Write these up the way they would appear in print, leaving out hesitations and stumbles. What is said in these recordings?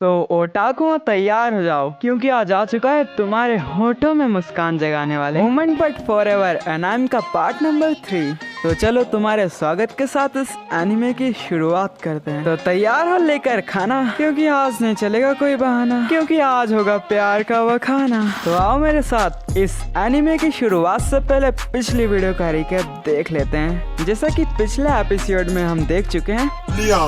तो ओटाको तैयार हो जाओ क्योंकि आज आ चुका है तुम्हारे होठों में मुस्कान जगाने वाले मोमेंट बट फॉरएवर एनाइम का पार्ट नंबर 3। तो चलो तुम्हारे स्वागत के साथ इस एनिमे की शुरुआत करते हैं। तो तैयार हो लेकर खाना, क्योंकि आज नहीं चलेगा कोई बहाना, क्योंकि आज होगा प्यार का वो खाना। तो आओ मेरे साथ इस एनिमे की शुरुआत से पहले पिछली वीडियो का रिकैप देख लेते हैं। जैसा कि पिछले एपिसोड में हम देख चुके हैं,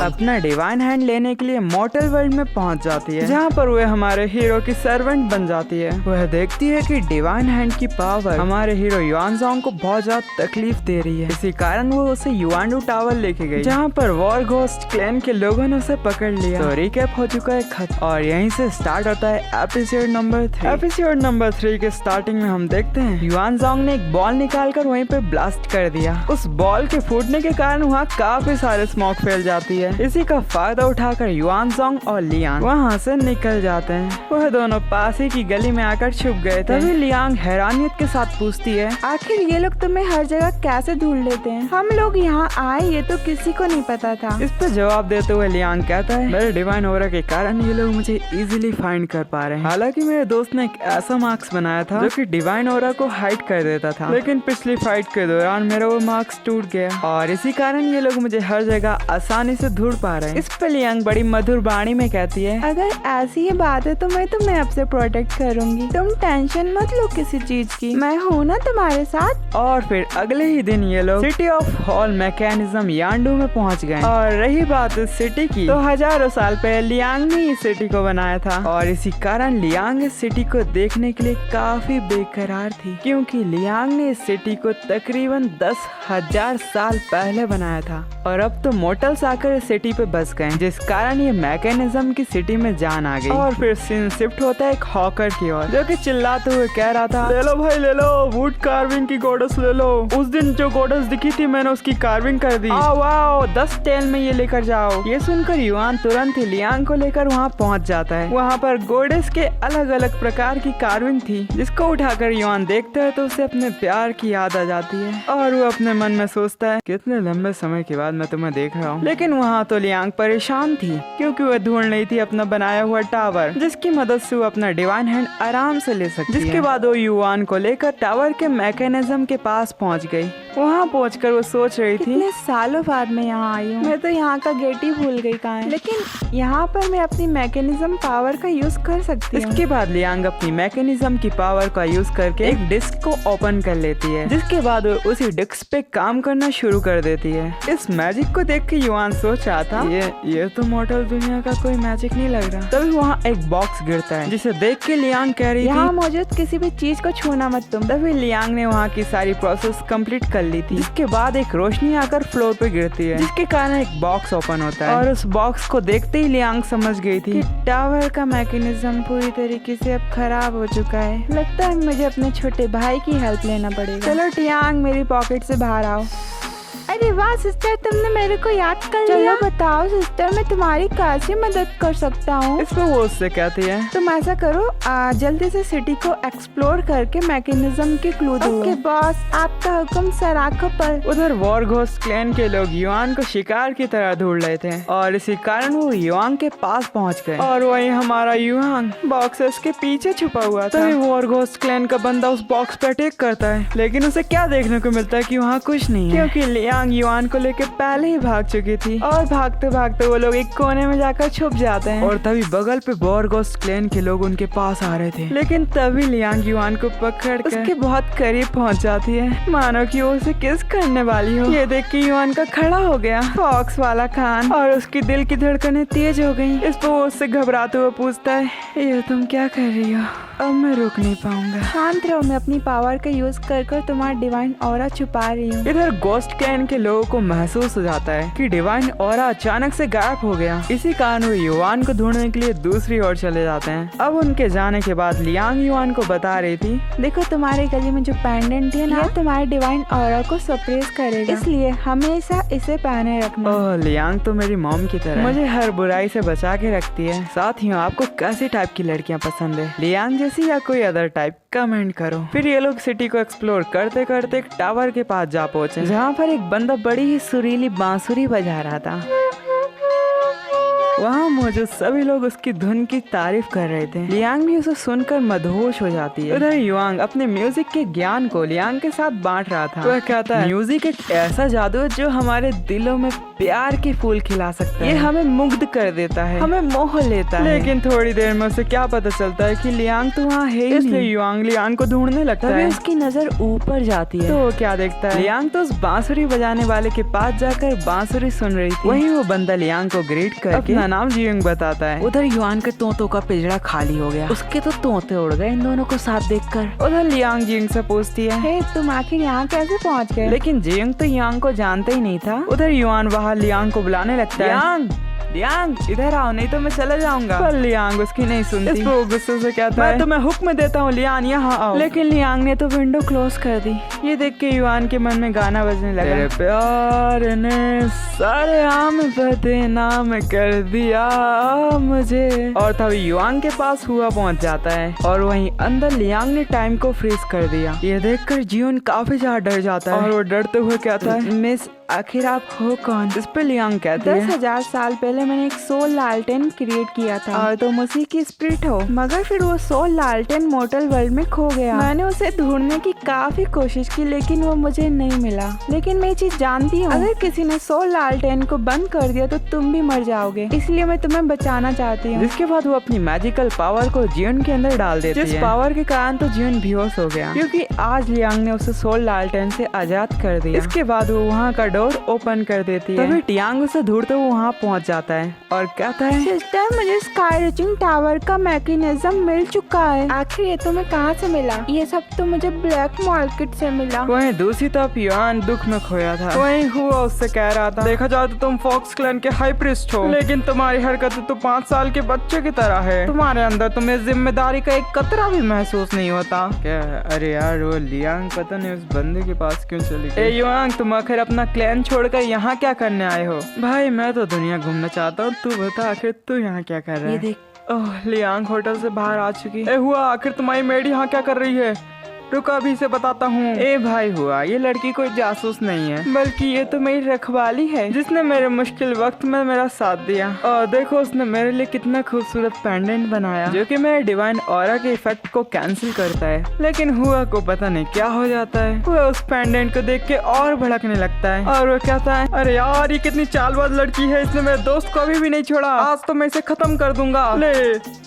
अपना डिवाइन हैंड लेने के लिए मॉर्टल वर्ल्ड में पहुंच जाती है, जहां पर वह हमारे हीरो की सर्वेंट बन जाती है। वह देखती है कि डिवाइन हैंड की पावर हमारे हीरो युआनज़ोंग को बहुत ज्यादा तकलीफ दे रही है। इसी कारण वो उसे युआनडू टावर लेके गई, जहां पर वॉर घोस्ट क्लैन के लोगों ने उसे पकड़ लिया। तो रिकैप हो चुका है खत्म और यहीं से स्टार्ट होता है एपिसोड नंबर 3। एपिसोड नंबर 3 के स्टार्टिंग में हम देखते हैं युआनज़ोंग ने एक बॉल निकालकर वहीं पे ब्लास्ट कर दिया। उस बॉल के फूटने के कारण वहाँ काफी सारे स्मोक फैल जाती है। इसी का फायदा उठाकर युआनज़ोंग और लियांग वहाँ से निकल जाते हैं। वह दोनों पास ही की गली में आकर छुप गए थे। तभी लियांग हैरानियत के साथ पूछती है, आखिर ये लोग तुम्हें हर जगह कैसे ढूंढ लेते हैं? हम लोग यहाँ आए ये तो किसी को नहीं पता था। इस पे जवाब देते हुए लियांग कहता है, मेरे डिवाइन ऑरा के कारण ये लोग मुझे इजीली फाइंड कर पा रहे हैं। हालांकि मेरे दोस्त ने एक ऐसा मार्क्स बनाया था जो कि डिवाइन ऑरा को हाइड कर देता था, लेकिन पिछली फाइट के दौरान मेरा वो मार्क्स टूट गया और इसी कारण ये लोग मुझे हर जगह आसानी से ढूंढ पा रहे हैं। इस पे लियांग बड़ी मधुर वाणी में कहती है, अगर ऐसी ही बात है तो मैं तुम्हें अब से प्रोटेक्ट करूंगी। तुम टेंशन मत लो किसी चीज की, मैं हूँ ना तुम्हारे साथ। और फिर अगले ही दिन ये लोग सिटी ऑफ हॉल मैकेनिज्म यांडू में पहुंच गए। और रही बात इस सिटी की, तो हजारों साल पहले लियांग ने इस सिटी को बनाया था और इसी कारण लियांग इस सिटी को देखने के लिए काफी बेकरार थी, क्योंकि लियांग ने इस सिटी को तकरीबन 10,000 साल पहले बनाया था और अब तो मोटल्स आकर इस सिटी पे बस गए, जिस कारण ये मैकेनिज्म की सिटी में जान आ गई। और फिर सीन शिफ्ट होता है एक हॉकर की ओर, जो कि चिल्लाते हुए कह रहा था, ले लो भाई ले लो, वुड कार्विंग की गॉडेस ले लो। उस दिन जो गॉडेस दिखी थी मैंने उसकी कार्विंग कर दी। वाओ 10 टेल में ये लेकर जाओ। ये सुनकर युआन तुरंत ही लियांग को लेकर वहाँ पहुँच जाता है। वहाँ पर गॉडेस के अलग अलग प्रकार की कार्विंग थी, जिसको उठाकर युआन देखता है तो उसे अपने प्यार की याद आ जाती है और वो अपने मन में सोचता है, कितने लंबे समय के बाद मैं तुम्हें देख रहा हूँ। लेकिन वहाँ तो लियांग परेशान थी, क्योंकि वह ढूंढ रही थी अपना बनाया हुआ टावर, जिसकी मदद से वो अपना डिवाइन हैंड आराम से ले सकती है। जिसके बाद वो युआन को लेकर टावर के मैकेनिज्म के पास पहुँच गई। वहाँ पहुँचकर वो सोच रही थी, कितने सालों बाद मैं यहाँ आई हूँ, मैं तो यहाँ का गेट ही भूल गई कहाँ है। लेकिन यहाँ पर मैं अपनी मैकेनिज्म पावर का यूज कर सकती हूँ। इसके बाद लियांग अपनी मैकेनिज्म की पावर का यूज करके एक डिस्क को ओपन कर लेती है, जिसके बाद वो उसी डिस्क पे काम करना शुरू कर देती है। इस मैजिक को देख के युआन सोच रहा था, ये तो मॉर्टल दुनिया का कोई मैजिक नहीं लग रहा। तभी वहाँ एक बॉक्स गिरता है, जिसे देख के लियांग कह रही थी, यहाँ मौजूद किसी भी चीज को छूना मत तुम। तभी लियांग ने वहाँ की सारी प्रोसेस कंप्लीट कर ली थी। जिसके बाद एक रोशनी आकर फ्लोर पे गिरती है, जिसके कारण एक बॉक्स ओपन होता है और उस बॉक्स को देखते ही लियांग समझ गई थी कि टावर का मैकेनिज्म पूरी तरीके से अब खराब हो चुका है। लगता है मुझे अपने छोटे भाई की हेल्प लेना पड़ेगा। चलो लियांग मेरी पॉकेट से बाहर आओ। अरे वाह सिस्टर, तुमने मेरे को याद कर लिया। चलो बताओ सिस्टर, मैं तुम्हारी कैसे मदद कर सकता हूँ? इस पे वो उससे कहती है, तुम ऐसा करो, जल्दी से सिटी को एक्सप्लोर करके मैकेनिज्म के क्लू दो। ओके बॉस, आपका हुक्म सर आंखों पर। उधर वॉर घोस्ट क्लैन के लोग युआन को शिकार की तरह ढूंढ रहे थे और इसी कारण वो युआंग के पास पहुँच गए और वही हमारा युआंग बॉक्सेस के पीछे छुपा हुआ था। तभी वॉर घोस्ट क्लैन का बंदा उस बॉक्स पर अटैक करता है, लेकिन उसे क्या देखने को मिलता है कि वहाँ कुछ नहीं है, क्योंकि लियांग युआन को लेकर पहले ही भाग चुकी थी और भागते भागते वो लोग एक कोने में जाकर छुप जाते हैं। और तभी बगल पे वॉर घोस्ट क्लैन के लोग उनके पास आ रहे थे, लेकिन तभी लियांग युआन को पकड़ कर उसके बहुत करीब पहुंच जाती है, मानो कि वो उसे किस करने वाली हो। ये देख के युआन का खड़ा हो गया फॉक्स वाला कान और उसकी दिल की धड़कनें तेज हो गई। इस पर वो उससे घबराते हुए पूछता है, ये तुम क्या कर रही हो? अब मैं रुक नहीं पाऊंगा। शांत रहो, मैं अपनी पावर का यूज कर तुम्हारा डिवाइन ऑरा छुपा रही हूँ। इधर घोस्ट क्लैन के लोगों को महसूस हो जाता है कि डिवाइन ऑरा अचानक से गायब हो गया। इसी कारण वो युआन को ढूंढने के लिए दूसरी ओर चले जाते हैं। अब उनके जाने के बाद लियांग युआन को बता रही थी, देखो तुम्हारे गले में जो पेंडेंट है ना, तुम्हारे डिवाइन ऑरा को सप्रेस करेगा, इसलिए हमेशा इसे पहने रखना। ओह, लियांग तो मेरी मॉम की तरह मुझे हर बुराई से बचा के रखती है। साथ ही आपको कैसी टाइप की लड़कियां पसंद है, लियांग जैसी या कोई अदर टाइप? कमेंट करो। फिर ये लोग सिटी को एक्सप्लोर करते करते एक टावर के पास जा पहुंचे, जहाँ पर एक बंदा बड़ी ही सुरीली बांसुरी बजा रहा था। वहाँ मौजूद सभी लोग उसकी धुन की तारीफ कर रहे थे। लियांग भी उसे सुनकर मदहोश हो जाती है। उधर युआंग अपने म्यूजिक के ज्ञान को लियांग के साथ बांट रहा था। वह कहता है, म्यूजिक एक ऐसा जादू है जो हमारे दिलों में प्यार के फूल खिला सकता है। ये हमें मुग्ध कर देता है, हमें मोह लेता है। लेकिन थोड़ी देर में उसे क्या पता चलता है कि लियांग तो वहाँ है ही नहीं। इसलिए युआंग लियांग को ढूंढने लगता है। उसकी नजर ऊपर जाती है तो वो क्या देखता है, लियांग तो उस बांसुरी बजाने वाले के पास जाकर बांसुरी सुन रही थी। वहीं वो बंदा लियांग को ग्रीट करके अपना नाम जियोंग बताता है। उधर युआन के तोतों का पिंजरा खाली हो गया। उसके तो तोते उड़ गए इन दोनों को साथ देखकर। उधर लियांग जियोंग से पूछती है, हे तुम आखिर यहाँ कैसे पहुँच गए? लेकिन जियोंग तो युआंग को जानता ही नहीं था। उधर युआन वहाँ लियांग को बुलाने लगता है, लियांग इधर आओ नहीं तो मैं चला जाऊंगा। पर लियांग उसकी नहीं सुनती। इस वो गुस्से से कहता है, मैं तुम्हें हुक्म देता हूँ लियान यहाँ आओ। लेकिन लियांग ने तो विंडो क्लोज कर दी। ये देख के युआन के मन में गाना बजने लगा, तेरे प्यार ने सारे आम बदनाम कर दिया मुझे। और तभी युआंग के पास हुआ पहुँच जाता है और वहीं अंदर लियांग ने टाइम को फ्रीज कर दिया। ये देखकर जियोन काफी ज्यादा डर जाता है और वो डरते हुए कहता है, मिस आखिर आप हो कौन? इस पे लियांग कहती है, 10,000 साल पहले मैंने एक सोल लालटेन क्रिएट किया था और तुम उसी की स्पिरिट हो। मगर फिर वो सोल लालटेन मोर्टल वर्ल्ड में खो गया। मैंने उसे ढूंढने की काफी कोशिश की लेकिन वो मुझे नहीं मिला। लेकिन मैं ये चीज जानती हूँ, अगर किसी ने सोल लालटेन को बंद कर दिया तो तुम भी मर जाओगे, इसलिए मैं तुम्हें बचाना चाहती हूँ। जिसके बाद वो अपनी मैजिकल पावर को जियोन के अंदर डाल देती है। जिस पावर के कारण तो जियोन बेहोश हो गया क्योंकि आज लियांग ने उसे सोल लालटेन से आजाद कर दिया। इसके बाद वो वहाँ का डोर ओपन कर देती है। तभी टियांग उसे ढूंढते हुए वहाँ पहुँच जाता है और कहता है, सिस्टर मुझे स्काई रीचिंग टावर का मैकेनिज्म मिल चुका है। आखिर ये तुम्हें कहाँ से मिला? ये सब तो मुझे ब्लैक मार्केट से मिला। वहीं दूसरी तरफ युआन दुख में खोया था। वहीं हुआ उससे कह रहा था, देखा जाए तो तुम फॉक्स क्लैन के हाई प्रीस्ट हो, लेकिन तुम्हारी हरकतें तो 5 साल के बच्चे की तरह है। तुम्हारे अंदर तुम्हें जिम्मेदारी का एक कतरा भी महसूस नहीं होता क्या? अरे यार वो लियांग पता नहीं उस बंदे के पास क्यों चली गई। युआंग तुम आखिर अपना क्लैन छोड़कर यहाँ क्या करने आए हो? भाई मैं तो दुनिया घूमना चाहता हूँ, तू बता आखिर तू यहाँ क्या कर रहा है? देख ओह लियांग होटल से बाहर आ चुकी है। हुआ आखिर तुम्हारी मेड यहाँ क्या कर रही है? रुको अभी से बताता हूँ। ए भाई हुआ, ये लड़की कोई जासूस नहीं है बल्कि ये तो मेरी रखवाली है जिसने मेरे मुश्किल वक्त में मेरा साथ दिया। और देखो उसने मेरे लिए कितना खूबसूरत पेंडेंट बनाया जो कि मेरे डिवाइन ऑरा के इफेक्ट को कैंसिल करता है। लेकिन हुआ को पता नहीं क्या हो जाता है। वह उस पेंडेंट को देख के और भड़कने लगता है और वो कहता है, अरे यार ये कितनी चालबाज लड़की है, इसने मेरे दोस्त को अभी भी नहीं छोड़ा, आज तो मैं इसे खत्म कर दूंगा। ले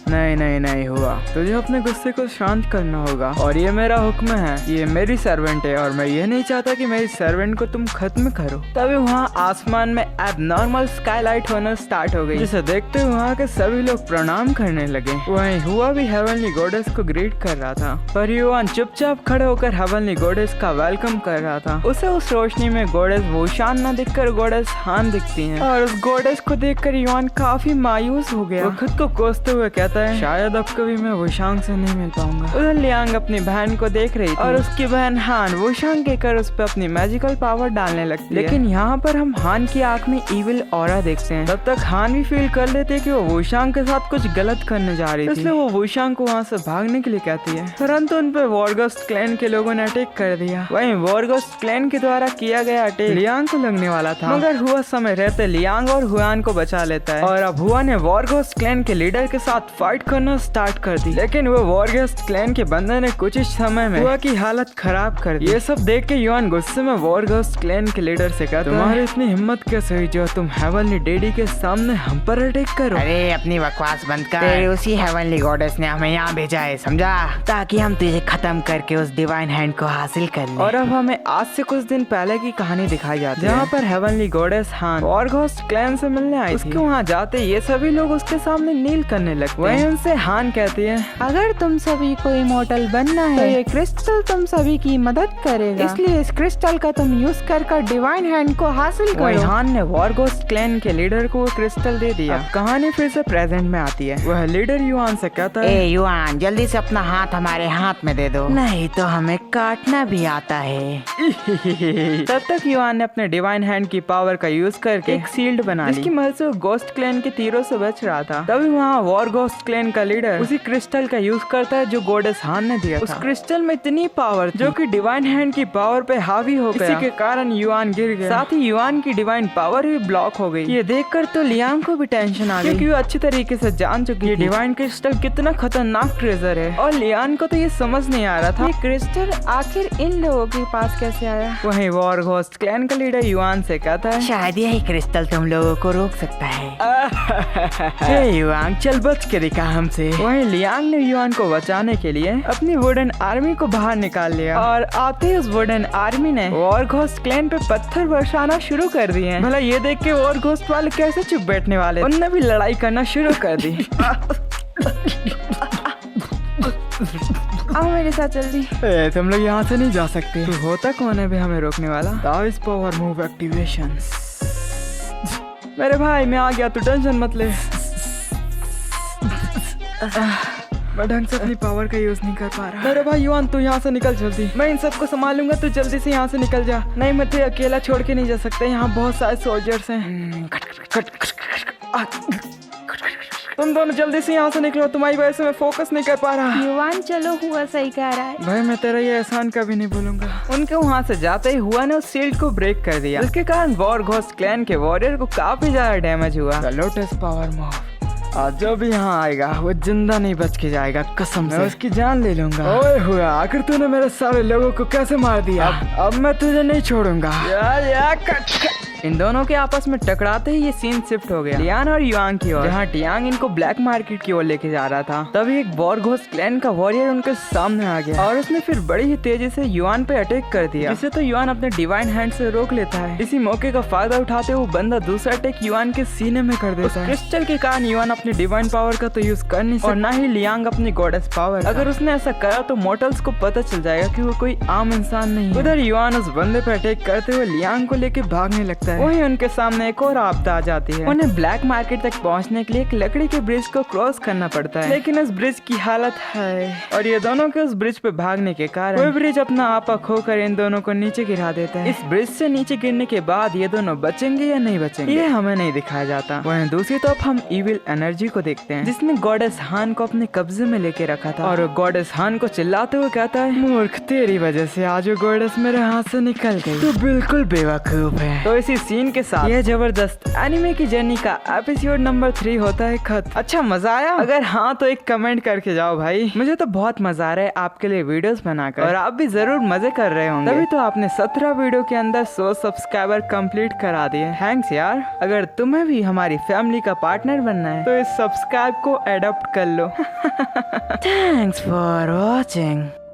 नहीं नहीं नहीं हुआ, तुझे अपने गुस्से को शांत करना होगा और ये मेरा हुक्म है। ये मेरी सर्वेंट है और मैं ये नहीं चाहता कि मेरी सर्वेंट को तुम खत्म करो। तभी वहाँ आसमान में एबनॉर्मल स्काईलाइट होना स्टार्ट हो गई जिसे देखते हुए वहाँ के सभी लोग प्रणाम करने लगे। वहीं हुआ भी हेवनली गॉडेस को ग्रीट कर रहा था पर युआन चुपचाप खड़े होकर हेवनली गॉडेस का वेलकम कर रहा था। उसे उस रोशनी में गॉडेस वोशान न दिखकर गॉडेस हान दिखती है और उस गॉडेस को देखकर युआन काफी मायूस हो गया। वो खुद को कोसते हुए कहता है, शायद अब कभी मैं वोशांग से नहीं मिल पाऊंगा। उधर लियांग अपनी बहन को देख रही थी और उसकी बहन हान वोशांग कहकर उस पर अपनी मैजिकल पावर डालने लगती है। लेकिन यहाँ पर हम हान की आंख में इविल ऑरा देखते हैं। तब तक हान भी फील कर लेते हैं कि वो वोशांग के साथ कुछ गलत करने जा रही थी, इसलिए वो वोशांग को वहाँ से भागने के लिए कहती है। परंतु उन पे वॉरगोस्ट क्लैन के लोगों ने अटैक कर दिया। वहीं वॉरगोस्ट क्लैन के द्वारा किया गया अटैक लियांग को लगने वाला था मगर हुआ समय रहते लियांग और हुआन को बचा लेता है और अब हुआ ने वॉरगोस्ट क्लैन के लीडर के साथ फाइट करना स्टार्ट कर दी। लेकिन वो वॉरगोस्ट क्लैन के बंदे ने कुछ ही समय में हुआ की हालत खराब कर दी। ये सब देख के युआन गुस्से में वॉरगोस्ट क्लैन के लीडर से कहता है, तुम्हारी इतनी हिम्मत कैसे हुई जो तुम हेवनली डैडी के सामने हम पर अटैक करो? अरे अपनी बकवास बंद कर। तेरी उसी हेवनली गॉडेस ने हमें यहाँ भेजा है, समझा, ताकि हम तुझे खत्म करके उस डिवाइन हैंड को हासिल कर लें। और अब हमें आज से कुछ दिन पहले की कहानी दिखाई जाती है जहाँ पर हेवनली गॉडेस हान वॉरगोस्ट क्लैन से मिलने आई थी। उसके वहाँ जाते ये सभी लोग उसके सामने नील करने लगते। वहीं उनसे हान कहती है, अगर तुम सभी को इमोर्टल बनना है तो ये क्रिस्टल तुम सभी की मदद करेगा, इसलिए इस क्रिस्टल का तुम यूज कर डिवाइन हैंड को हासिल करो। हान ने वॉरगोस्ट क्लैन के लीडर को क्रिस्टल दे दिया। कहानी फिर से प्रेजेंट में आती है। वह लीडर युआन से कहता है, ए युआन जल्दी से अपना हाथ हमारे हाथ में दे दो, नहीं तो हमें काटना भी आता है। तब तक युआन ने अपने डिवाइन हैंड की पावर का यूज करके एक शील्ड बना ली जिसकी मदद से गोस्ट क्लैन के तीरों से बच रहा था। तभी वहाँ वॉरगोस्ट क्लैन का लीडर उसी क्रिस्टल का यूज करता है जो गॉडेस हान ने दिया था। उस क्रिस्टल में इतनी पावर जो कि डिवाइन हैंड की पावर पे हावी हो गया। इसी के कारण युआन गिर गया, साथ ही युआन की डिवाइन पावर भी ब्लॉक हो गई। ये देखकर तो लियांग को भी टेंशन आ गई, क्योंकि वो अच्छी तरीके से जान चुकी है डिवाइन क्रिस्टल कितना खतरनाक ट्रेजर है। और लियांग को तो ये समझ नहीं आ रहा था ये क्रिस्टल आखिर इन लोगों के पास कैसे आया। वहीं वॉर घोस्ट क्लैन का लीडर युआन से कहता है, शायद यही क्रिस्टल तुम लोगों को रोक सकता है। हे युआन, चल बच के दिखा हमसे। वहीं लियांग ने युआन को बचाने के लिए अपनी वुडन आर्मी को बाहर निकाल लिया, और आते ही उस वुडन आर्मी ने वॉर घोस्ट क्लैन पे पत्थर बरसाना शुरू कर दिए। भला ये देख के वॉर घोस्ट वाले कैसे चुप बैठने वाले, उनने भी लड़ाई करना शुरू कर दी। आओ मेरे साथ जल्दी। तुम लोग यहाँ से नहीं जा सकते। तू होता कौन है भी हमें रोकने वाला? ताविस पावर मूव एक्टिवेशन। मेरे भाई मैं आ गया, तू टेंशन मत ले। मैं ढंग से अपनी पावर का यूज नहीं कर पा रहा। मेरे भाई युआन, तू यहाँ से निकल जल्दी, मैं इन सबको संभालूंगा, तू जल्दी से यहाँ से निकल जा। नहीं, मैं तुझे अकेला छोड़ के नहीं जा सकता, यहाँ बहुत सारे सोल्जर्स हैं। तुम दोनों जल्दी से यहाँ से निकलो, तुम्हारी वजह से मैं फोकस नहीं कर पा रहा। युआन चलो, हुआ सही कह रहा है। भाई मैं तेरा ये एहसान कभी नहीं भूलूंगा। उनके वहाँ से जाते ही हुआ ने उस शील्ड को ब्रेक कर दिया, जिसके कारण वॉर घोस्ट क्लैन के वॉरियर को काफी ज्यादा डैमेज हुआ। Lotus power move. आज जो भी यहाँ आएगा वो जिंदा नहीं बच के जाएगा, कसम से। मैं उसकी जान ले लूंगा। ओए हुआ, आखिर तूने मेरे सारे लोगों को कैसे मार दिया? अब मैं तुझे नहीं छोड़ूंगा। इन दोनों के आपस में टकराते ही ये सीन शिफ्ट हो गया लियान और युआन की ओर, जहाँ टियांग इनको ब्लैक मार्केट की ओर लेके जा रहा था। तभी एक वॉर घोस्ट क्लैन का वॉरियर उनके सामने आ गया, और उसने फिर बड़ी ही तेजी से युआन पे अटैक कर दिया, जिसे तो युआन अपने डिवाइन हैंड से रोक लेता है। इसी मौके का फायदा उठाते वो बंदा दूसरा अटैक युआन के सीने में कर देता है। क्रिस्टल के कारण युआन अपनी डिवाइन पावर का तो यूज कर नहीं सकता, और ना ही लियांग अपनी गॉडेस पावर। अगर उसने ऐसा करा तो मॉर्टल्स को पता चल जाएगा कि वो कोई आम इंसान नहीं है। उधर युआन उस बंदे पे अटैक करते हुए लियांग को लेके भागने लगता है। वहीं उनके सामने एक और आपदा आ जाती है। उन्हें ब्लैक मार्केट तक पहुंचने के लिए एक लकड़ी के ब्रिज को क्रॉस करना पड़ता है, लेकिन उस ब्रिज की हालत है, और ये दोनों के उस ब्रिज पे भागने के कारण वो ब्रिज अपना आपा खोकर इन दोनों को नीचे गिरा देता है। इस ब्रिज से नीचे गिरने के बाद ये दोनों बचेंगे या नहीं बचेंगे, ये हमें नहीं दिखाया जाता। वहीं दूसरी तरफ हम इविल एनर्जी को देखते हैं, जिसने गॉडेस हान को अपने कब्जे में लेके रखा था, और गॉडेस हान को चिल्लाते हुए कहता है, मूर्ख, तेरी वजह से आज वो गॉडेस मेरे हाथ से निकल गई, तू बिल्कुल बेवकूफ है। तो इसी सीन के साथ जबरदस्त एनिमे की जर्नी का एपिसोड नंबर 3 होता है खत्म। अच्छा, मजा आया? अगर हाँ तो एक कमेंट करके जाओ भाई, मुझे तो बहुत मजा आ रहा है आपके लिए वीडियोस बनाकर, और आप भी जरूर मजे कर रहे होंगे। तभी तो आपने 17 वीडियो के अंदर 100 सब्सक्राइबर कंप्लीट करा दिए। थैंक्स यार। अगर तुम्हें भी हमारी फैमिली का पार्टनर बनना है तो इस सब्सक्राइब को एडॉप्ट कर लो। Thanks for watching.